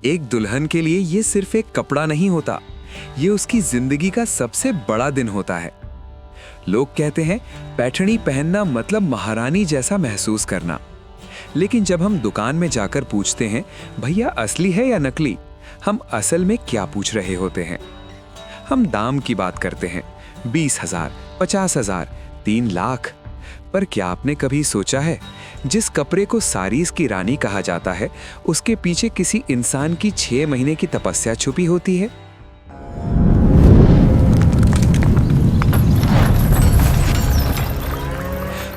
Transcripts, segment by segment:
एक दुल्हन के लिए ये सिर्फ एक कपड़ा नहीं होता, ये उसकी जिंदगी का सबसे बड़ा दिन होता है। लोग कहते हैं पैठणी पहनना मतलब महारानी जैसा महसूस करना, लेकिन जब हम दुकान में जाकर पूछते हैं भैया असली है या नकली, हम असल में क्या पूछ रहे होते हैं? हम दाम की बात करते हैं, 20,000, 50,000, 3 लाख। पर क्या आपने कभी सोचा है जिस कपड़े को सारीज की रानी कहा जाता है, उसके पीछे किसी इंसान की 6 महीने की तपस्या छुपी होती है?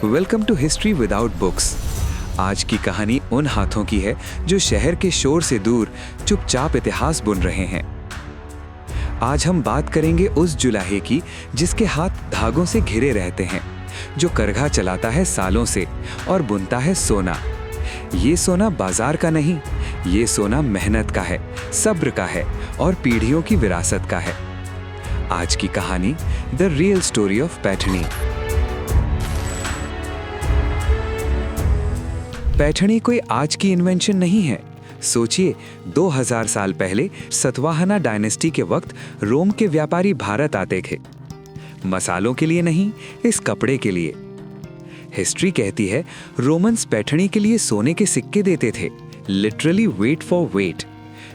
Welcome to history without books. आज की कहानी उन हाथों की है जो शहर के शोर से दूर चुपचाप इतिहास बुन रहे हैं। आज हम बात करेंगे उस जुलाहे की जिसके हाथ धागों से घिरे रहते हैं, जो करघा चलाता है सालों से और बुनता है सोना। ये सोना बाजार का नहीं, ये सोना मेहनत का है, सब्र का है और पीढ़ियों की विरासत का है। आज की कहानी the real story of Paithani. Paithani कोई आज की इन्वेंशन नहीं है। सोचिए, 2000 साल पहले सतवाहना डायनेस्टी के वक्त रोम के व्यापारी भारत आते थे। मसालों के लिए नहीं, इस कपड़े के लिए। हिस्ट्री कहती है रोमन्स पैठणी के लिए सोने के सिक्के देते थे, लिटरली वेट फॉर वेट।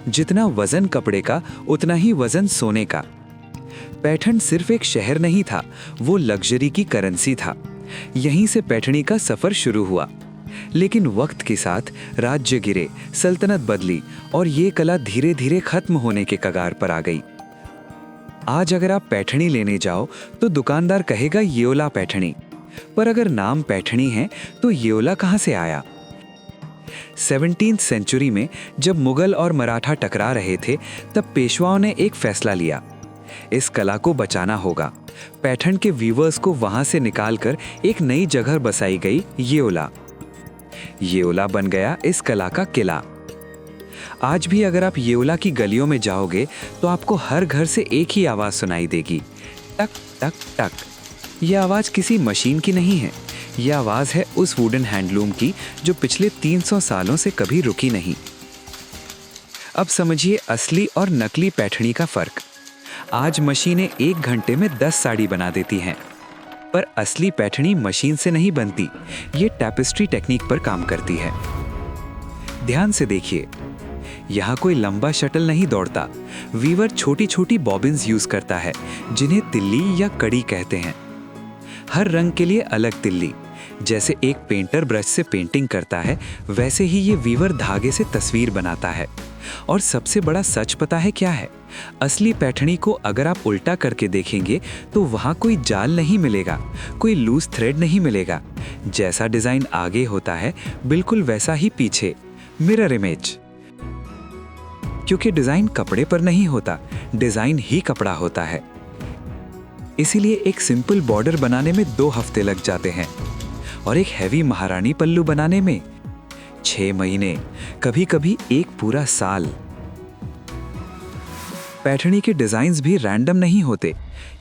जितना वजन कपड़े का उतना ही वजन सोने का। पैठण सिर्फ एक शहर नहीं था, वो लग्जरी की करेंसी था। यहीं से पैठणी का सफर शुरू हुआ। लेकिन वक्त के साथ राज्य गिरे, सल्तनत बदली और ये कला धीरे धीरे खत्म होने के कगार पर आ गई। आज अगर आप पैठणी लेने जाओ तो दुकानदार कहेगा येओला पैठणी, पर अगर नाम पैठणी है तो येओला कहां से आया? 17वीं सेंचुरी में जब मुगल और मराठा टकरा रहे थे, तब पेशवाओं ने एक फैसला लिया, इस कला को बचाना होगा। पैठण के वीवर्स को वहां से निकालकर एक नई जगह बसाई गई, येओला। येओला बन गया इस कला का किला। आज भी अगर आप येओला की गलियों में जाओगे तो आपको हर घर से एक ही आवाज सुनाई देगी, टक टक टक। यह आवाज किसी मशीन की नहीं है, यह आवाज है उस वुडन हैंडलूम की जो पिछले 300 सालों से कभी रुकी नहीं। अब समझिए असली और नकली पैठणी का फर्क। आज मशीनें 1 घंटे में 10 साड़ी बना देती हैं, पर असली पैठणी मशीन से नहीं बनती, ये टैपेस्ट्री टेक्निक पर काम करती है। ध्यान से देखिए, यहाँ कोई लंबा शटल नहीं दौड़ता। वीवर छोटी छोटी बॉबिन्स यूज करता है, जिन्हें तिल्ली या कड़ी कहते हैं। हर रंग के लिए अलग तिल्ली। जैसे एक पेंटर ब्रश से पेंटिंग करता है, वैसे ही ये वीवर धागे से तस्वीर बनाता है। और सबसे बड़ा सच पता है क्या है? असली पैठणी को अगर आप उल्टा करके देखेंगे तो वहां कोई जाल नहीं मिलेगा, कोई लूज थ्रेड नहीं मिलेगा। जैसा डिजाइन आगे होता है, बिल्कुल वैसा ही पीछे, मिरर इमेज। क्योंकि डिजाइन कपड़े पर नहीं होता, डिजाइन ही कपड़ा होता है। इसीलिए एक सिंपल बॉर्डर बनाने में 2 हफ्ते लग जाते हैं और एक हैवी महारानी पल्लू बनाने में 6 महीने, कभी कभी एक पूरा साल। पैठणी के डिजाइन्स भी रैंडम नहीं होते।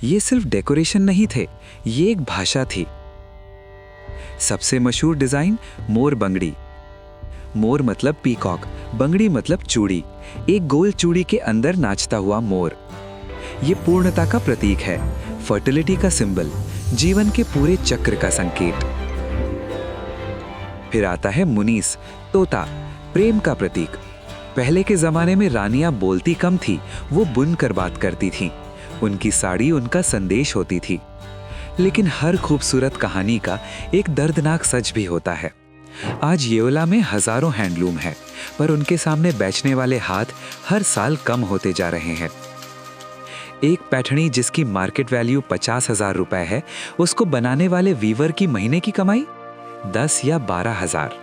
ये सिर्फ डेकोरेशन नहीं थे, ये एक भाषा थी। सबसे मशहूर डिजाइन मोर बंगड़ी। मोर मतलब पीकॉक, बंगड़ी मतलब चूड़ी। एक गोल चूड़ी के अंदर नाचता हुआ मोर। ये पूर्णता का प्रतीक है, फर्टिलिटी का सिंबल, जीवन के पूरे चक्र का संकेत। फिर आता है मुनीस, तोता, प्रेम का प्रतीक। पहले के जमाने में रानियां बोलती कम थी, वो बुन कर बात करती थीं। उनकी साड़ी उनका संदेश होती थी। लेकिन हर खूबसूरत कहानी का एक दर्दनाक सच भी होता है। आज येओला में हजारों हैंडलूम है, पर उनके सामने बेचने वाले हाथ हर साल कम होते जा रहे हैं। एक पैठणी जिसकी मार्केट वैल्यू 50,000 रुपए है, उसको बनाने वाले वीवर की महीने की कमाई 10 या 12,000।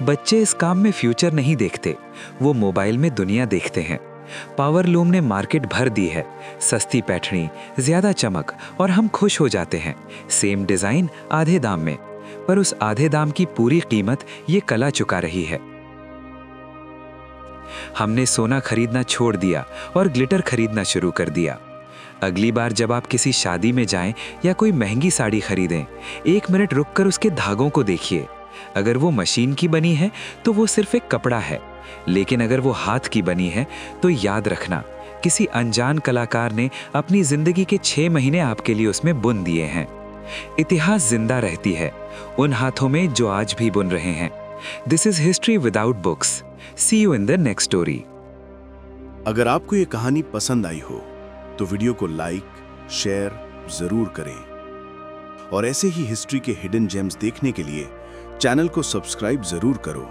बच्चे इस काम में फ्यूचर नहीं देखते, वो मोबाइल में दुनिया देखते हैं। पावर लूम ने मार्केट भर दी है। सस्ती पैठणी, ज्यादा चमक और हम खुश हो जाते हैं। सेम डिजाइन आधे दाम में, पर उस आधे दाम की पूरी कीमत ये कला चुका रही है। हमने सोना खरीदना छोड़ दिया और ग्लिटर खरीदना शुरू कर दिया। अगली बार जब आप किसी शादी में जाएं या कोई महंगी साड़ी खरीदें, 1 मिनट रुककर उसके धागों को देखिए। अगर वो मशीन की बनी है तो वो सिर्फ एक कपड़ा है, लेकिन अगर वो हाथ की बनी है तो याद रखना, किसी अनजान कलाकार ने अपनी जिंदगी के 6 महीने आपके लिए उसमें बुन दिए हैं। इतिहास जिंदा रहती है उन हाथों में जो आज भी बुन रहे हैं। This is history without books. See you in the next story. अगर आपको ये कहानी पसंद आई हो तो वीडियो को लाइक, शेयर जरूर करें और ऐसे ही हिस्ट्री के हिडन जेम्स देखने के लिए चैनल को सब्सक्राइब जरूर करो।